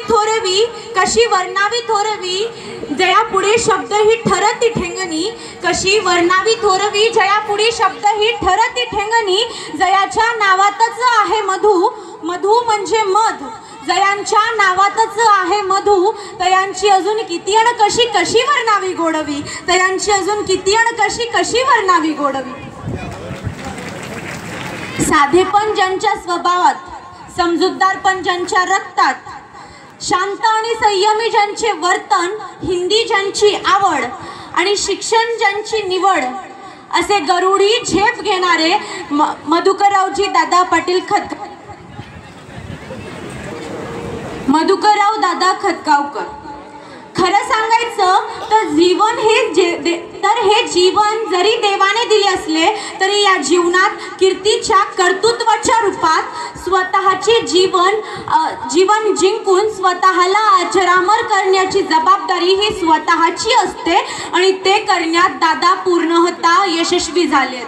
थोरवी कशी वर्णावी थोरवी जया पुढे शब्द ही ठरती ठेंगणी, कशी वर्णावी थोरवी जया पुढे शब्द ही ठरती ठेंगणी, जयाच्या नावातच आहे मधु, मधु म्हणजे मध, जयांच्या नावातच आहे मधु, तयांची अजून किती अण कशी कशी वर्णावी गोडवी, तयांची अजून किती अण कशी कशी वर्णावी गोडवी. साधेपण ज्यांच्या स्वभावात, समजूतदारपण ज्यांच्या रक्तात, शांत आणि संयमी ज्यांचे वर्तन, हिंदी ज्यांची आवड आणि शिक्षण ज्यांची निवड, असे गरुडी झेप घेणारे मधुकररावजी दादा पाटील मधुकरराव दादा खतगावकर. खरं सांगायचं तर जीवन हे जीवन जरी देवाने दिले असले तरी या जीवनात कीर्तीच्या कर्तृत्वाच्या रूपात स्वतःचे जीवन जिंकून स्वतःला अजरामर करण्याची जबाबदारी ही स्वतःची असते आणि ते करण्यात दादा पूर्णतः यशस्वी झालेत.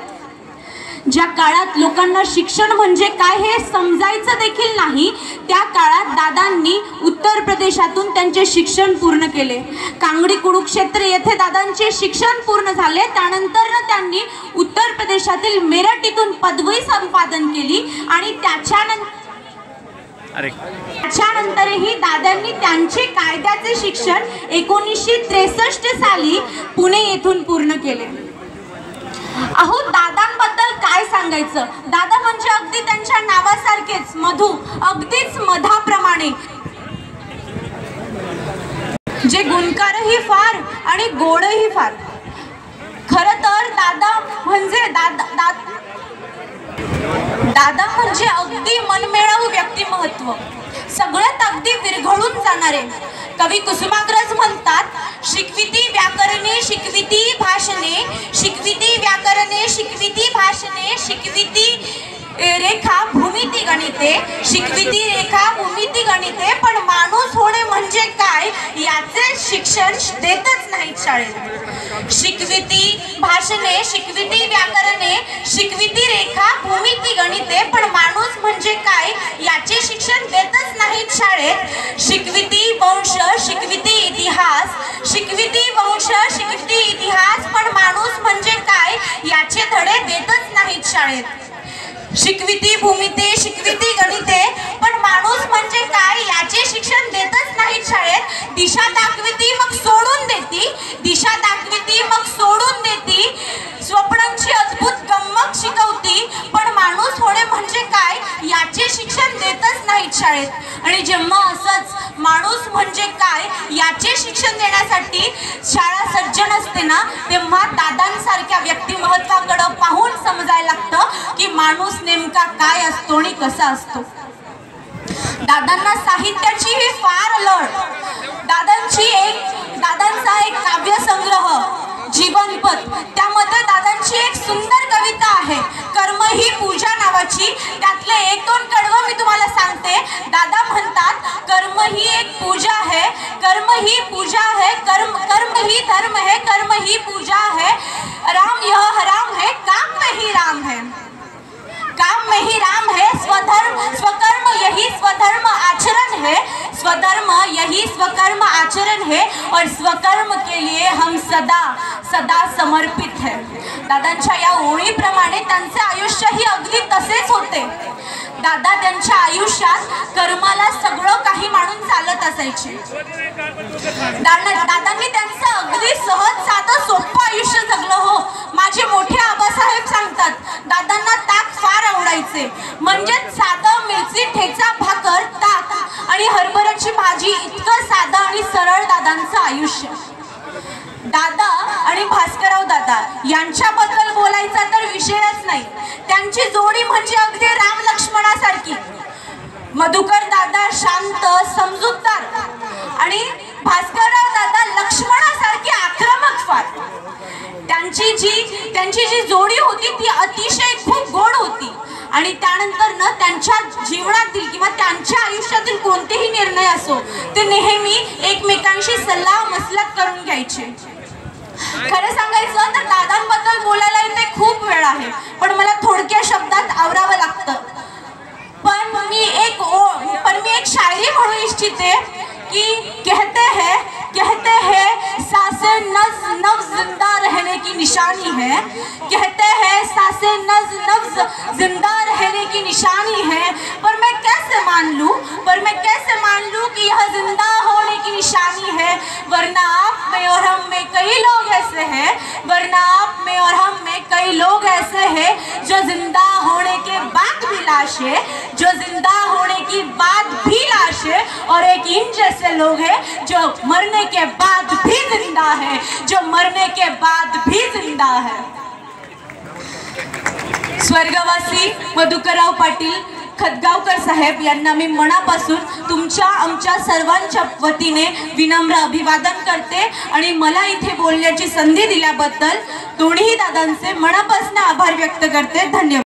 ज्या काळात लोकांना शिक्षण म्हणजे काय हे समजायचं देखील नाही, त्या काळात दादांनी उत्तर प्रदेशातून त्यांचे शिक्षण पूर्ण केले. कांगडी कुरुक्षेत्र येथे दादांचे शिक्षण पूर्ण झाले. त्यानंतर त्यांनी उत्तर प्रदेशातील मेरठ इथून पदवी संपादन केली आणि त्याच्यानंतरही दादांनी त्यांचे कायद्याचे शिक्षण 1963 साली पुणे येथून पूर्ण केले. अहो, दादांबद्दल काय सांगायचं. दादा म्हणजे अगदी त्यांच्या नावासारखेच मधु, अगदीच मधाप्रमाणे, जे गुणकारही फार आणि गोडही फार. खरं तर दादा म्हणजे अगदी मनमिळावू व्यक्तिमत्व, सगळ्यात अगदी विरघळून जाणारे. कवी कुसुमाग्रज म्हणतात, शिकविती व्याकरणे शिकविती भाषणे, शिकविती व्याकरणे शिकविती भाषणे, शिकविती रेखा भूमिती गणिते, शिकविती रेखा भूमिती गणिते, पण माणूस होणे म्हणजे काय याचे शिक्षण देतच नाहीत शाळेत. शिकविती भाषणे शिकविती व्याकरणे शिकविती रेखा भूमिती गणिते, पण माणूस म्हणजे काय याचे शिक्षण देतच नाहीत शाळेत. शिकविती वंश शिकविती इतिहास, शिकविती वंश शिकविती इतिहास, पण माणूस म्हणजे काय याचे धडे देतच नाहीत शाळेत. शिकविती भूमिती शिकविती गणिते, पण माणूस म्हणजे काय याचे शिक्षण देतच नाहीत शाळेत. दिशा दाखविती मग सोडून देती, दिशा दाखविती मग सोडून देती, स्वप्नांची अद्भुत गंमत शिकवती, पण माणूस होणे म्हणजे काय याचे शिक्षण देतच नाहीत शाळेत. आणि जेव्हा असंच माणूस म्हणजे काय याचे शिक्षण देण्यासाठी शाळा सज्ज नसते ना, तेव्हा दादांसारख्या व्यक्तिमत्वाकडे पाहून समजायला लागतं की माणूस नेमका काय असतो आणि कसा असतो. दादांना साहित्याची फार लढ. दादांचा एक काव्यसंग्रह जीवनपथ, त्यामध्ये दादांची एक सुंदर कविता आहे कर्म ही पूजा नावाची. त्यातले 1-2 कडवं मी तुम्हाला सांगते. दादा म्हणतात, कर्म ही एक पूजा है, कर्म ही पूजा है, कर्म ही धर्म है, कर्म ही पूजा है, राम यह हराम है, काम में ही राम है, काम में ही राम है, स्वकर्म यही स्वधर्म आचरण है, स्वधर्म यही स्वकर्म आचरण है, और स्वकर्म के लिए हम सदा सदा समर्पित है. दादांच्या या ओळीप्रमाणे त्यांचे आयुष्यही अगदी तसेच होते. दादा त्यांच्या आयुष्यात कर्माला सगळं काही मानून चालत असायचे. दादांनी त्यांचं अगदी सहज साधं सोपं आयुष्य जगलं. हो, माझे मोठे आबासाहेब सांगतात, दादांना ताक फार आवडायचे. म्हणजेच साधं मिरची ठेचा भाकर ताक आणि हरभऱ्याची भाजी, इतकं साधं आणि सरळ दादांचं आयुष्य. दादा आणि भास्करराव दादा यांच्याबद्दल बोलायचा तर विषयच नाही. त्यांची जोडी म्हणजे अगदी राम लक्ष्मणासारखी. मधुकर दादा शांत समजूतदार आणि भास्करराव दादा लक्ष्मणासारखी आक्रमक फार. त्यांची जी जोडी होती ती अतिशय खूप गोड होती. आणि त्यानंतर न त्यांच्या जीवनातील किंवा त्यांच्या आयुष्यातील कोणतेही निर्णय असो ते नेहमी एकमेकांशी सल्ला मसलत करून घ्यायचे. खरं सांगायचं तर दादांबद्दल बोलायला इथे खूप वेळ आहे, पण मला थोडक्या शब्दात आवरावं लागतं. पण मी एक शायरी म्हणू इच्छिते. कि कहते हैं सांसें नब्ज नब्ज जिंदा रहने की निशानी है, कहते हैं सांसें नब्ज नब्ज जिंदा रहने की निशानी है। पर मैं कैसे मान लूं कि यह जिंदा होने की निशानी है, वरना आप में और हम में कई लोग ऐसे हैं, वरना आप में और हम में कई लोग ऐसे हैं जो जिंदा होने के बाद भी लाश है, जो जिंदा होने की बाद भी लाश है, और एक इन जैसे लोग हैं जो मरने के बाद भी जिंदा है, जो मरने के बाद भी जिंदा है। स्वर्गवासी मधुकरराव पाटील खतगावकर साहेब यांना मी मनापासून तुमच्या आमच्या सर्वांच्या वतीने विनम्र अभिवादन करते आणि मला इथे बोलण्याची संधी दिल्याबद्दल दोन्ही दादांचे मनापासून आभार व्यक्त करते। धन्यवाद।